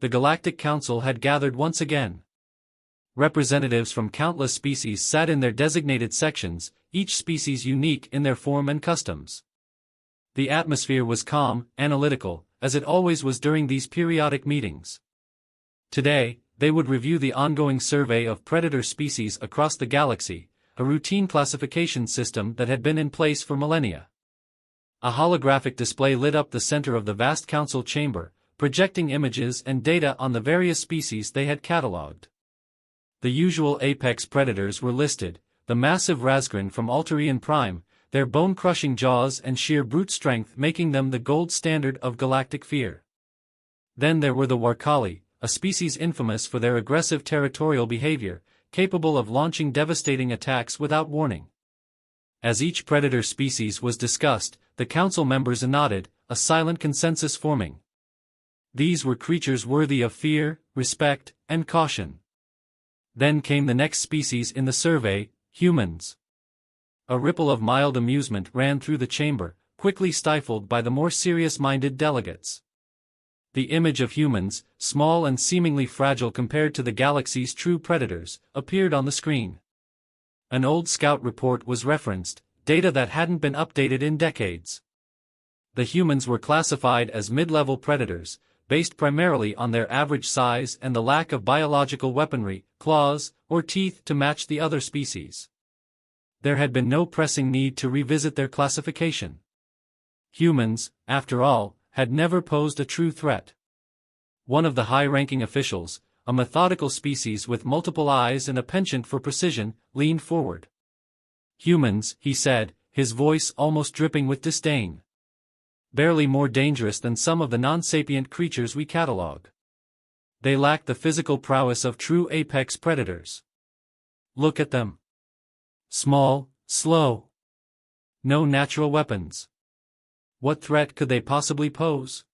the Galactic Council had gathered once again. Representatives from countless species sat in their designated sections, each species unique in their form and customs. The atmosphere was calm, analytical, as it always was during these periodic meetings. Today, they would review the ongoing survey of predator species across the galaxy, a routine classification system that had been in place for millennia. A holographic display lit up the center of the vast council chamber, projecting images and data on the various species they had catalogued. The usual apex predators were listed: the massive Razgrin from Alterian Prime, their bone-crushing jaws and sheer brute strength making them the gold standard of galactic fear. Then there were the Warkali, a species infamous for their aggressive territorial behavior, capable of launching devastating attacks without warning. As each predator species was discussed, the council members nodded, a silent consensus forming. These were creatures worthy of fear, respect, and caution. Then came the next species in the survey: humans. A ripple of mild amusement ran through the chamber, quickly stifled by the more serious-minded delegates. The image of humans, small and seemingly fragile compared to the galaxy's true predators, appeared on the screen. An old scout report was referenced, data that hadn't been updated in decades. The humans were classified as mid-level predators, based primarily on their average size and the lack of biological weaponry, claws, or teeth to match the other species. There had been no pressing need to revisit their classification. Humans, after all, had never posed a true threat. One of the high-ranking officials, a methodical species with multiple eyes and a penchant for precision, leaned forward. "Humans," he said, his voice almost dripping with disdain. "Barely more dangerous than some of the non-sapient creatures we catalogue. They lack the physical prowess of true apex predators. Look at them. Small, slow. No natural weapons. What threat could they possibly pose?"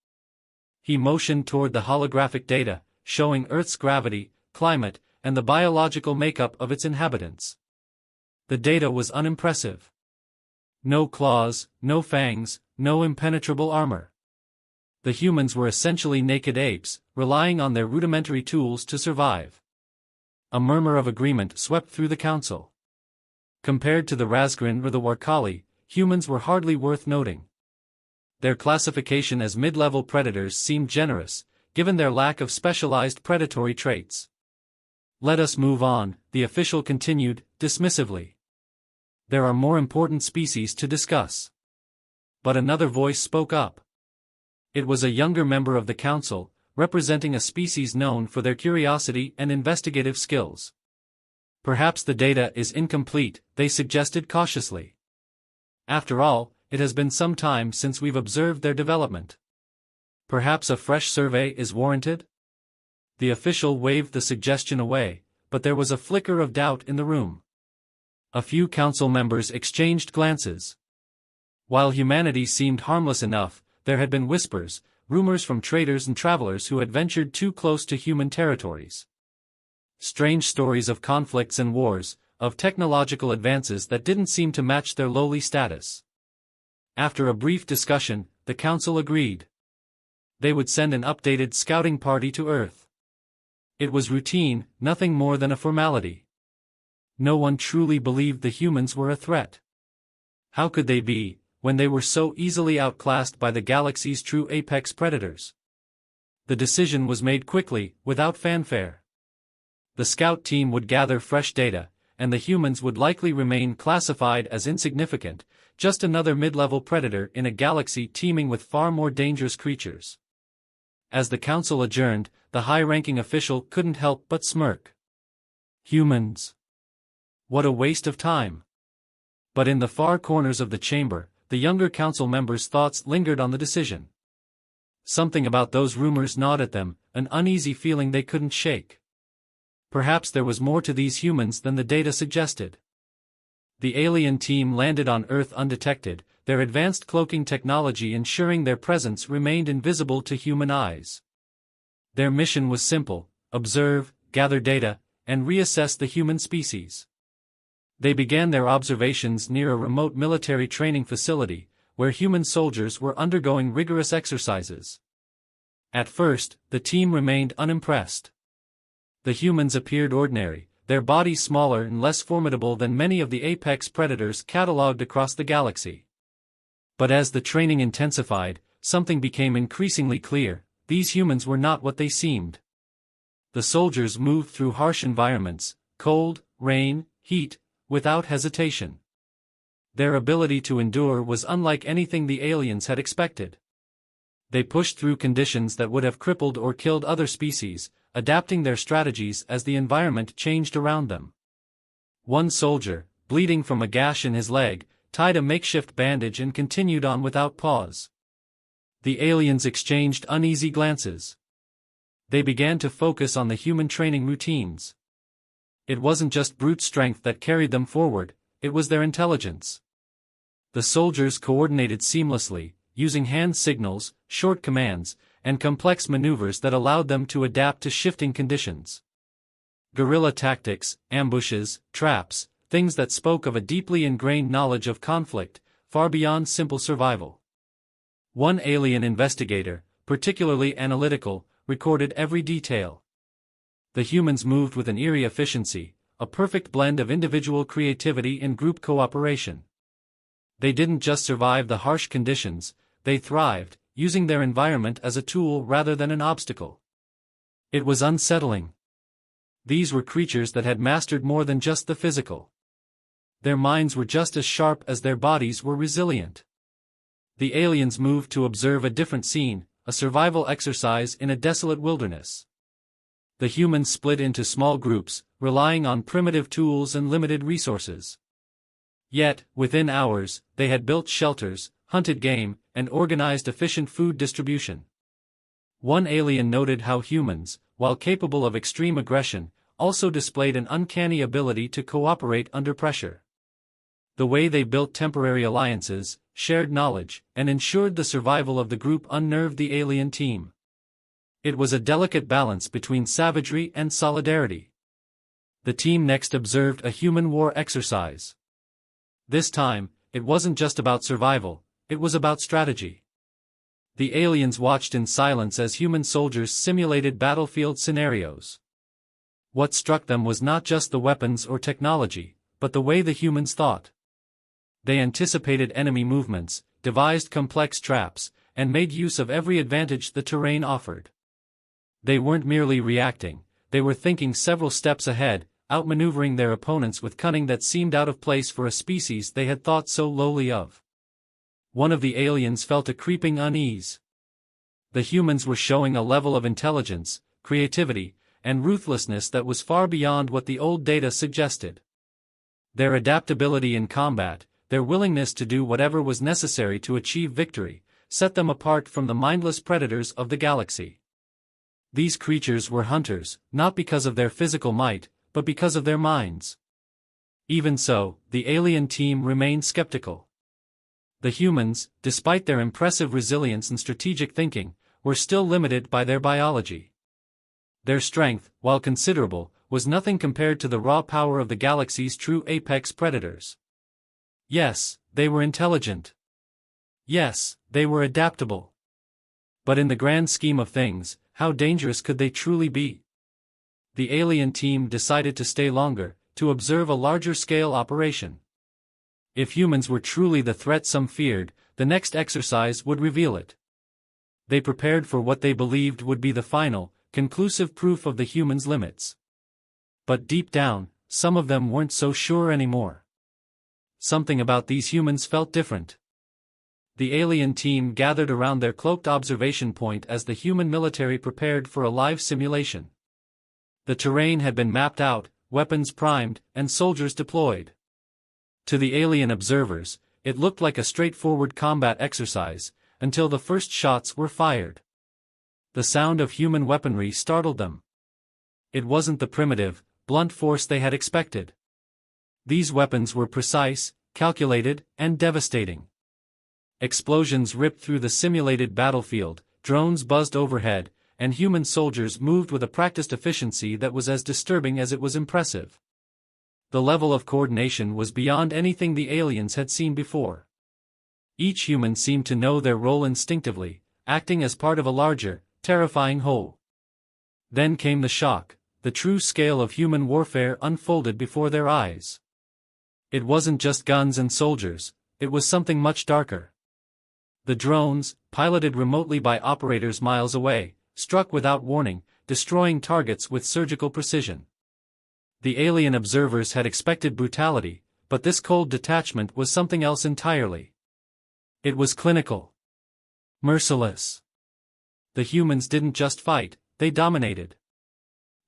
He motioned toward the holographic data, showing Earth's gravity, climate, and the biological makeup of its inhabitants. The data was unimpressive. No claws, no fangs, no impenetrable armor. The humans were essentially naked apes, relying on their rudimentary tools to survive. A murmur of agreement swept through the council. Compared to the Razgrin or the Warkali, humans were hardly worth noting. Their classification as mid-level predators seemed generous, given their lack of specialized predatory traits. "Let us move on," the official continued, dismissively. "There are more important species to discuss." But another voice spoke up. It was a younger member of the council, representing a species known for their curiosity and investigative skills. "Perhaps the data is incomplete," they suggested cautiously. "After all, it has been some time since we've observed their development. Perhaps a fresh survey is warranted?" The official waved the suggestion away, but there was a flicker of doubt in the room. A few council members exchanged glances. While humanity seemed harmless enough, there had been whispers, rumors from traders and travelers who had ventured too close to human territories. Strange stories of conflicts and wars, of technological advances that didn't seem to match their lowly status. After a brief discussion, the council agreed. They would send an updated scouting party to Earth. It was routine, nothing more than a formality. No one truly believed the humans were a threat. How could they be, when they were so easily outclassed by the galaxy's true apex predators? The decision was made quickly, without fanfare. The scout team would gather fresh data, and the humans would likely remain classified as insignificant, just another mid-level predator in a galaxy teeming with far more dangerous creatures. As the council adjourned, the high-ranking official couldn't help but smirk. Humans. What a waste of time. But in the far corners of the chamber, the younger council members' thoughts lingered on the decision. Something about those rumors gnawed at them, an uneasy feeling they couldn't shake. Perhaps there was more to these humans than the data suggested. The alien team landed on Earth undetected, their advanced cloaking technology ensuring their presence remained invisible to human eyes. Their mission was simple: observe, gather data, and reassess the human species. They began their observations near a remote military training facility, where human soldiers were undergoing rigorous exercises. At first, the team remained unimpressed. The humans appeared ordinary, their bodies smaller and less formidable than many of the apex predators catalogued across the galaxy. But as the training intensified, something became increasingly clear: these humans were not what they seemed. The soldiers moved through harsh environments, cold, rain, heat, without hesitation. Their ability to endure was unlike anything the aliens had expected. They pushed through conditions that would have crippled or killed other species, adapting their strategies as the environment changed around them. One soldier, bleeding from a gash in his leg, tied a makeshift bandage and continued on without pause. The aliens exchanged uneasy glances. They began to focus on the human training routines. It wasn't just brute strength that carried them forward, it was their intelligence. The soldiers coordinated seamlessly, using hand signals, short commands, and complex maneuvers that allowed them to adapt to shifting conditions. Guerrilla tactics, ambushes, traps, things that spoke of a deeply ingrained knowledge of conflict, far beyond simple survival. One alien investigator, particularly analytical, recorded every detail. The humans moved with an eerie efficiency, a perfect blend of individual creativity and group cooperation. They didn't just survive the harsh conditions, they thrived, using their environment as a tool rather than an obstacle. It was unsettling. These were creatures that had mastered more than just the physical. Their minds were just as sharp as their bodies were resilient. The aliens moved to observe a different scene, a survival exercise in a desolate wilderness. The humans split into small groups, relying on primitive tools and limited resources. Yet, within hours, they had built shelters, hunted game, and organized efficient food distribution. One alien noted how humans, while capable of extreme aggression, also displayed an uncanny ability to cooperate under pressure. The way they built temporary alliances, shared knowledge, and ensured the survival of the group unnerved the alien team. It was a delicate balance between savagery and solidarity. The team next observed a human war exercise. This time, it wasn't just about survival, it was about strategy. The aliens watched in silence as human soldiers simulated battlefield scenarios. What struck them was not just the weapons or technology, but the way the humans thought. They anticipated enemy movements, devised complex traps, and made use of every advantage the terrain offered. They weren't merely reacting, they were thinking several steps ahead, outmaneuvering their opponents with cunning that seemed out of place for a species they had thought so lowly of. One of the aliens felt a creeping unease. The humans were showing a level of intelligence, creativity, and ruthlessness that was far beyond what the old data suggested. Their adaptability in combat, their willingness to do whatever was necessary to achieve victory, set them apart from the mindless predators of the galaxy. These creatures were hunters, not because of their physical might, but because of their minds. Even so, the alien team remained skeptical. The humans, despite their impressive resilience and strategic thinking, were still limited by their biology. Their strength, while considerable, was nothing compared to the raw power of the galaxy's true apex predators. Yes, they were intelligent. Yes, they were adaptable. But in the grand scheme of things, how dangerous could they truly be? The alien team decided to stay longer, to observe a larger-scale operation. If humans were truly the threat some feared, the next exercise would reveal it. They prepared for what they believed would be the final, conclusive proof of the humans' limits. But deep down, some of them weren't so sure anymore. Something about these humans felt different. The alien team gathered around their cloaked observation point as the human military prepared for a live simulation. The terrain had been mapped out, weapons primed, and soldiers deployed. To the alien observers, it looked like a straightforward combat exercise, until the first shots were fired. The sound of human weaponry startled them. It wasn't the primitive, blunt force they had expected. These weapons were precise, calculated, and devastating. Explosions ripped through the simulated battlefield, drones buzzed overhead, and human soldiers moved with a practiced efficiency that was as disturbing as it was impressive. The level of coordination was beyond anything the aliens had seen before. Each human seemed to know their role instinctively, acting as part of a larger, terrifying whole. Then came the shock. The true scale of human warfare unfolded before their eyes. It wasn't just guns and soldiers, it was something much darker. The drones, piloted remotely by operators miles away, struck without warning, destroying targets with surgical precision. The alien observers had expected brutality, but this cold detachment was something else entirely. It was clinical. Merciless. The humans didn't just fight, they dominated.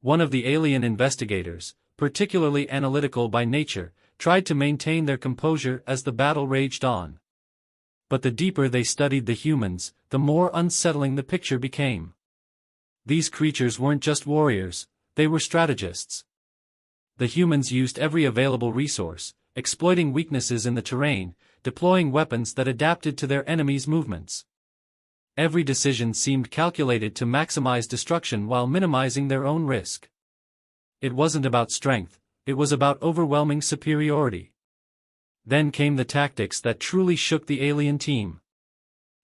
One of the alien investigators, particularly analytical by nature, tried to maintain their composure as the battle raged on. But the deeper they studied the humans, the more unsettling the picture became. These creatures weren't just warriors, they were strategists. The humans used every available resource, exploiting weaknesses in the terrain, deploying weapons that adapted to their enemies' movements. Every decision seemed calculated to maximize destruction while minimizing their own risk. It wasn't about strength, it was about overwhelming superiority. Then came the tactics that truly shook the alien team.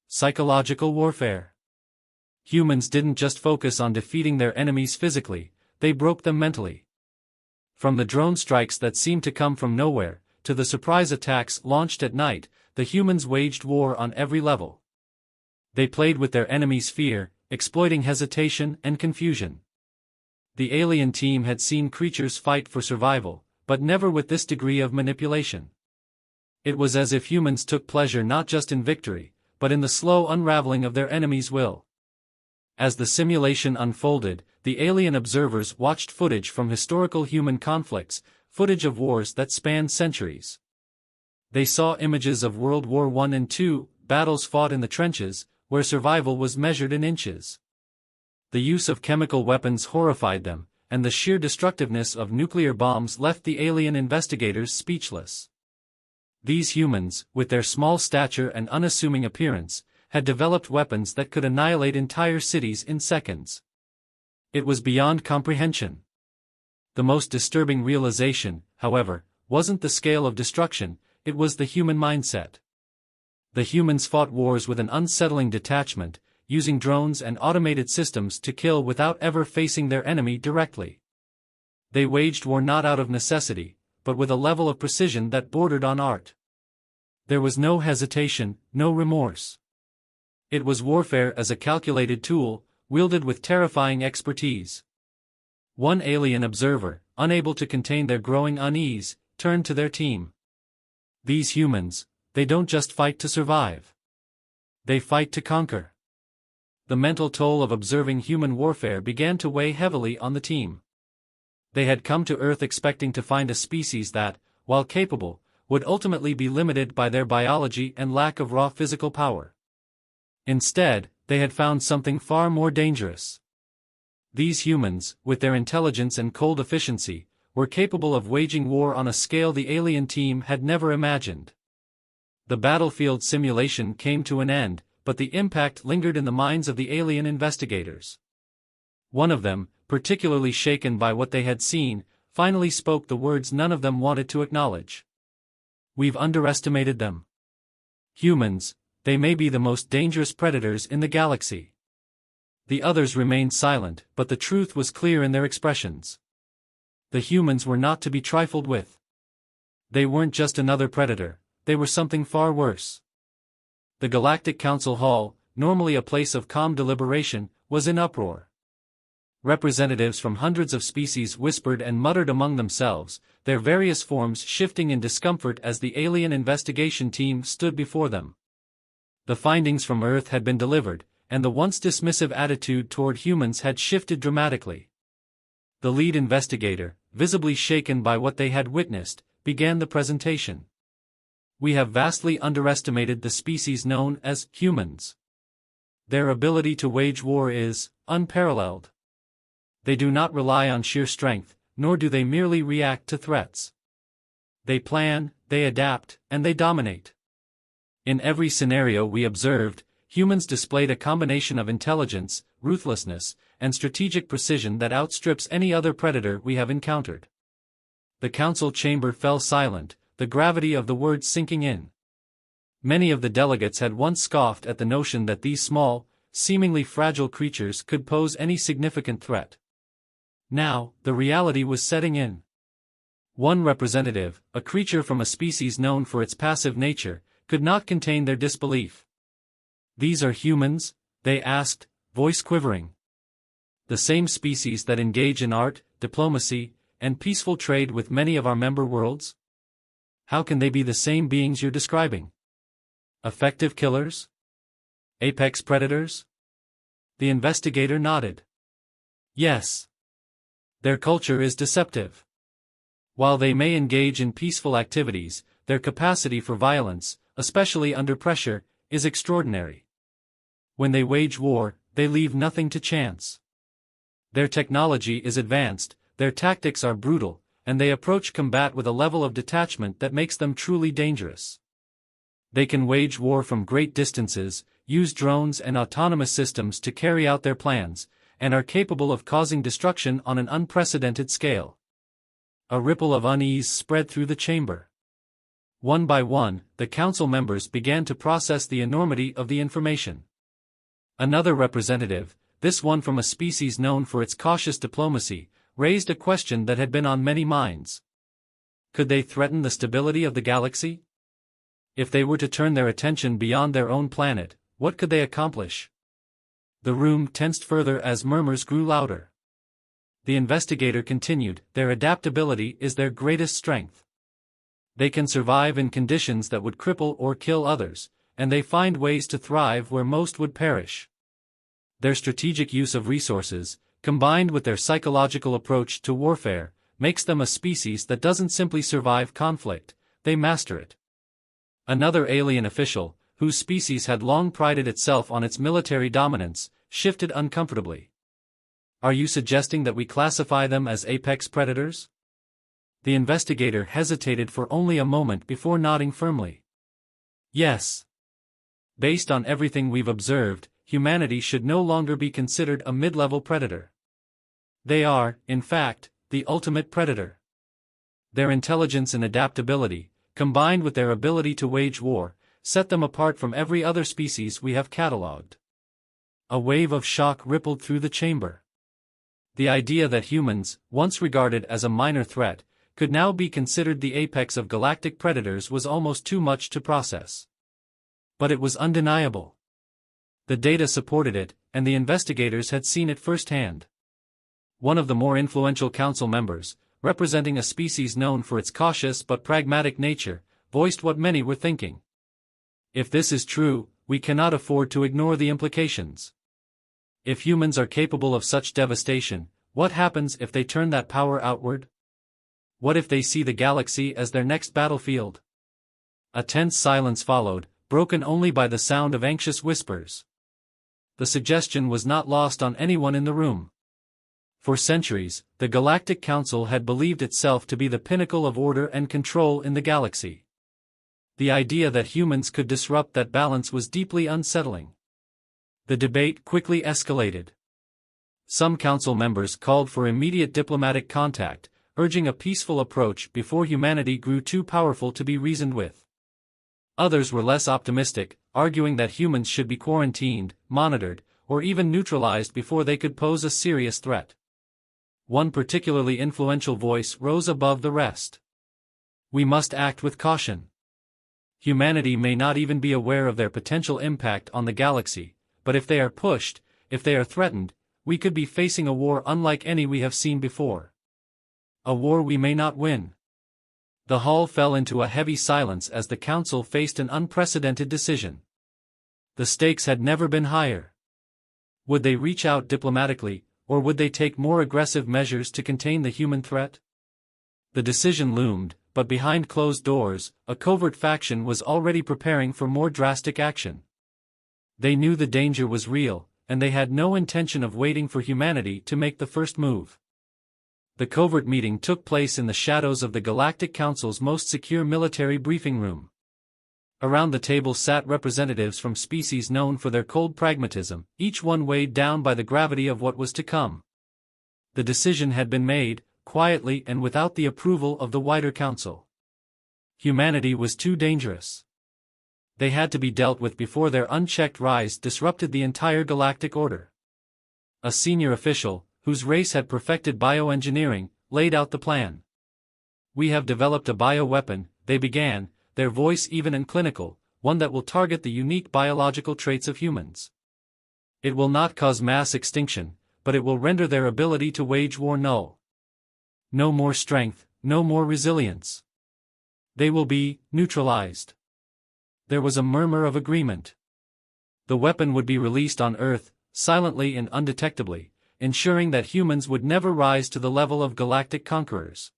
Psychological warfare. Humans didn't just focus on defeating their enemies physically, they broke them mentally. From the drone strikes that seemed to come from nowhere, to the surprise attacks launched at night, the humans waged war on every level. They played with their enemies' fear, exploiting hesitation and confusion. The alien team had seen creatures fight for survival, but never with this degree of manipulation. It was as if humans took pleasure not just in victory, but in the slow unraveling of their enemies' will. As the simulation unfolded, the alien observers watched footage from historical human conflicts, footage of wars that spanned centuries. They saw images of World War I and II, battles fought in the trenches, where survival was measured in inches. The use of chemical weapons horrified them, and the sheer destructiveness of nuclear bombs left the alien investigators speechless. These humans, with their small stature and unassuming appearance, had developed weapons that could annihilate entire cities in seconds. It was beyond comprehension. The most disturbing realization, however, wasn't the scale of destruction, it was the human mindset. The humans fought wars with an unsettling detachment, using drones and automated systems to kill without ever facing their enemy directly. They waged war not out of necessity, but with a level of precision that bordered on art. There was no hesitation, no remorse. It was warfare as a calculated tool, wielded with terrifying expertise. One alien observer, unable to contain their growing unease, turned to their team. These humans, they don't just fight to survive. They fight to conquer. The mental toll of observing human warfare began to weigh heavily on the team. They had come to Earth expecting to find a species that, while capable, would ultimately be limited by their biology and lack of raw physical power. Instead, they had found something far more dangerous. These humans, with their intelligence and cold efficiency, were capable of waging war on a scale the alien team had never imagined. The battlefield simulation came to an end, but the impact lingered in the minds of the alien investigators. One of them, particularly shaken by what they had seen, finally spoke the words none of them wanted to acknowledge. "We've underestimated them. Humans, they may be the most dangerous predators in the galaxy." The others remained silent, but the truth was clear in their expressions. The humans were not to be trifled with. They weren't just another predator, they were something far worse. The Galactic Council Hall, normally a place of calm deliberation, was in uproar. Representatives from hundreds of species whispered and muttered among themselves, their various forms shifting in discomfort as the alien investigation team stood before them. The findings from Earth had been delivered, and the once dismissive attitude toward humans had shifted dramatically. The lead investigator, visibly shaken by what they had witnessed, began the presentation. "We have vastly underestimated the species known as humans. Their ability to wage war is unparalleled. They do not rely on sheer strength, nor do they merely react to threats. They plan, they adapt, and they dominate. In every scenario we observed, humans displayed a combination of intelligence, ruthlessness, and strategic precision that outstrips any other predator we have encountered." The council chamber fell silent, the gravity of the words sinking in. Many of the delegates had once scoffed at the notion that these small, seemingly fragile creatures could pose any significant threat. Now, the reality was setting in. One representative, a creature from a species known for its passive nature, could not contain their disbelief. "These are humans?" they asked, voice quivering. "The same species that engage in art, diplomacy, and peaceful trade with many of our member worlds? How can they be the same beings you're describing? Effective killers? Apex predators?" The investigator nodded. "Yes. Their culture is deceptive. While they may engage in peaceful activities, their capacity for violence, especially under pressure, is extraordinary. When they wage war, they leave nothing to chance. Their technology is advanced, their tactics are brutal, and they approach combat with a level of detachment that makes them truly dangerous. They can wage war from great distances, use drones and autonomous systems to carry out their plans, and are capable of causing destruction on an unprecedented scale." A ripple of unease spread through the chamber. One by one, the council members began to process the enormity of the information. Another representative, this one from a species known for its cautious diplomacy, raised a question that had been on many minds. Could they threaten the stability of the galaxy? If they were to turn their attention beyond their own planet, what could they accomplish? The room tensed further as murmurs grew louder. The investigator continued, "Their adaptability is their greatest strength. They can survive in conditions that would cripple or kill others, and they find ways to thrive where most would perish. Their strategic use of resources, combined with their psychological approach to warfare, makes them a species that doesn't simply survive conflict, they master it." Another alien official, whose species had long prided itself on its military dominance, shifted uncomfortably. "Are you suggesting that we classify them as apex predators?" The investigator hesitated for only a moment before nodding firmly. "Yes. Based on everything we've observed, humanity should no longer be considered a mid-level predator. They are, in fact, the ultimate predator. Their intelligence and adaptability, combined with their ability to wage war, set them apart from every other species we have catalogued." A wave of shock rippled through the chamber. The idea that humans, once regarded as a minor threat, could now be considered the apex of galactic predators was almost too much to process. But it was undeniable. The data supported it, and the investigators had seen it firsthand. One of the more influential council members, representing a species known for its cautious but pragmatic nature, voiced what many were thinking. "If this is true, we cannot afford to ignore the implications. If humans are capable of such devastation, what happens if they turn that power outward? What if they see the galaxy as their next battlefield?" A tense silence followed, broken only by the sound of anxious whispers. The suggestion was not lost on anyone in the room. For centuries, the Galactic Council had believed itself to be the pinnacle of order and control in the galaxy. The idea that humans could disrupt that balance was deeply unsettling. The debate quickly escalated. Some council members called for immediate diplomatic contact, urging a peaceful approach before humanity grew too powerful to be reasoned with. Others were less optimistic, arguing that humans should be quarantined, monitored, or even neutralized before they could pose a serious threat. One particularly influential voice rose above the rest. "We must act with caution. Humanity may not even be aware of their potential impact on the galaxy, but if they are pushed, if they are threatened, we could be facing a war unlike any we have seen before. A war we may not win." The hall fell into a heavy silence as the council faced an unprecedented decision. The stakes had never been higher. Would they reach out diplomatically, or would they take more aggressive measures to contain the human threat? The decision loomed, but behind closed doors, a covert faction was already preparing for more drastic action. They knew the danger was real, and they had no intention of waiting for humanity to make the first move. The covert meeting took place in the shadows of the Galactic Council's most secure military briefing room. Around the table sat representatives from species known for their cold pragmatism, each one weighed down by the gravity of what was to come. The decision had been made, quietly and without the approval of the wider council. Humanity was too dangerous. They had to be dealt with before their unchecked rise disrupted the entire galactic order. A senior official, whose race had perfected bioengineering, laid out the plan. "We have developed a bioweapon," they began, their voice even and clinical, "one that will target the unique biological traits of humans. It will not cause mass extinction, but it will render their ability to wage war null. No more strength, no more resilience. They will be neutralized." There was a murmur of agreement. The weapon would be released on Earth, silently and undetectably, ensuring that humans would never rise to the level of galactic conquerors.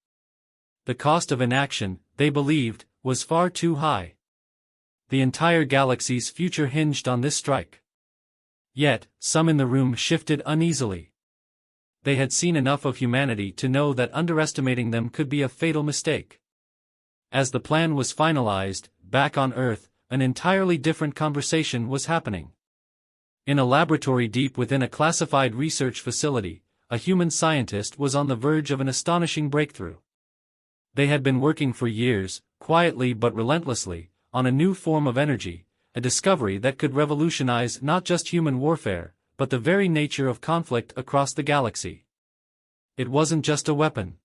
The cost of inaction, they believed, was far too high. The entire galaxy's future hinged on this strike. Yet, some in the room shifted uneasily. They had seen enough of humanity to know that underestimating them could be a fatal mistake. As the plan was finalized, back on Earth, an entirely different conversation was happening. In a laboratory deep within a classified research facility, a human scientist was on the verge of an astonishing breakthrough. They had been working for years, quietly but relentlessly, on a new form of energy, a discovery that could revolutionize not just human warfare, but the very nature of conflict across the galaxy. It wasn't just a weapon.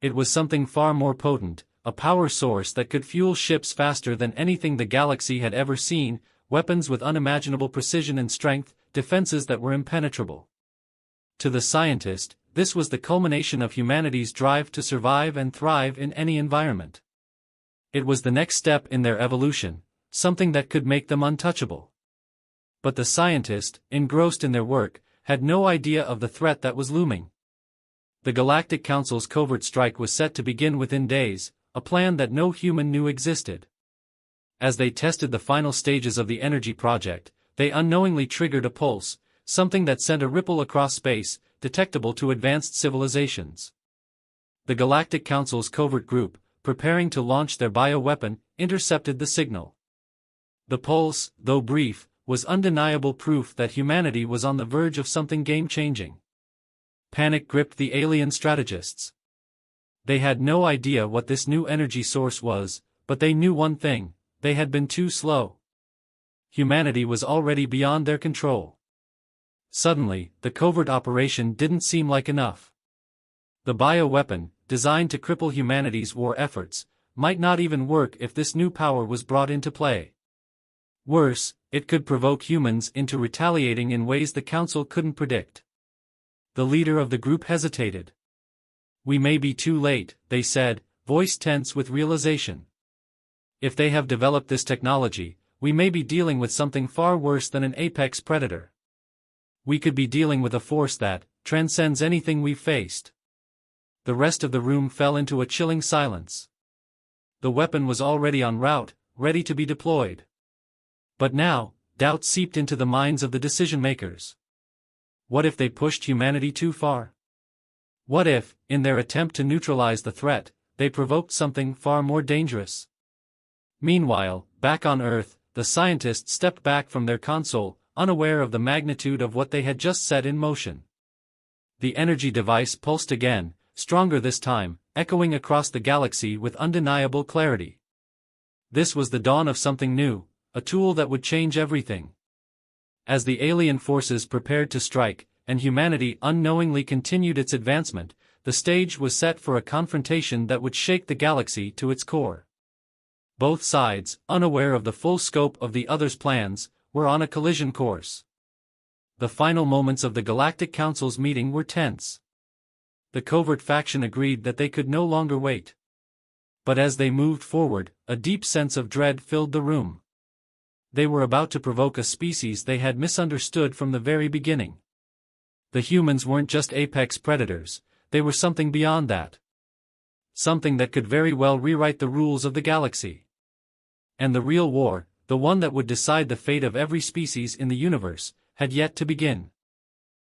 It was something far more potent, a power source that could fuel ships faster than anything the galaxy had ever seen, weapons with unimaginable precision and strength, defenses that were impenetrable. To the scientist, this was the culmination of humanity's drive to survive and thrive in any environment. It was the next step in their evolution, something that could make them untouchable. But the scientist, engrossed in their work, had no idea of the threat that was looming. The Galactic Council's covert strike was set to begin within days, a plan that no human knew existed. As they tested the final stages of the energy project, they unknowingly triggered a pulse, something that sent a ripple across space, detectable to advanced civilizations. The Galactic Council's covert group, preparing to launch their bioweapon, intercepted the signal. The pulse, though brief, was undeniable proof that humanity was on the verge of something game-changing. Panic gripped the alien strategists. They had no idea what this new energy source was, but they knew one thing: they had been too slow. Humanity was already beyond their control. Suddenly, the covert operation didn't seem like enough. The bioweapon, designed to cripple humanity's war efforts, might not even work if this new power was brought into play. Worse, it could provoke humans into retaliating in ways the Council couldn't predict. The leader of the group hesitated. "We may be too late," they said, voice tense with realization. "If they have developed this technology, we may be dealing with something far worse than an apex predator. We could be dealing with a force that transcends anything we've faced." The rest of the room fell into a chilling silence. The weapon was already en route, ready to be deployed. But now, doubt seeped into the minds of the decision-makers. What if they pushed humanity too far? What if, in their attempt to neutralize the threat, they provoked something far more dangerous? Meanwhile, back on Earth, the scientists stepped back from their console, unaware of the magnitude of what they had just set in motion. The energy device pulsed again, stronger this time, echoing across the galaxy with undeniable clarity. This was the dawn of something new, a tool that would change everything. As the alien forces prepared to strike, and humanity unknowingly continued its advancement, the stage was set for a confrontation that would shake the galaxy to its core. Both sides, unaware of the full scope of the other's plans, were on a collision course. The final moments of the Galactic Council's meeting were tense. The covert faction agreed that they could no longer wait. But as they moved forward, a deep sense of dread filled the room. They were about to provoke a species they had misunderstood from the very beginning. The humans weren't just apex predators, they were something beyond that. Something that could very well rewrite the rules of the galaxy. And the real war, the one that would decide the fate of every species in the universe, had yet to begin.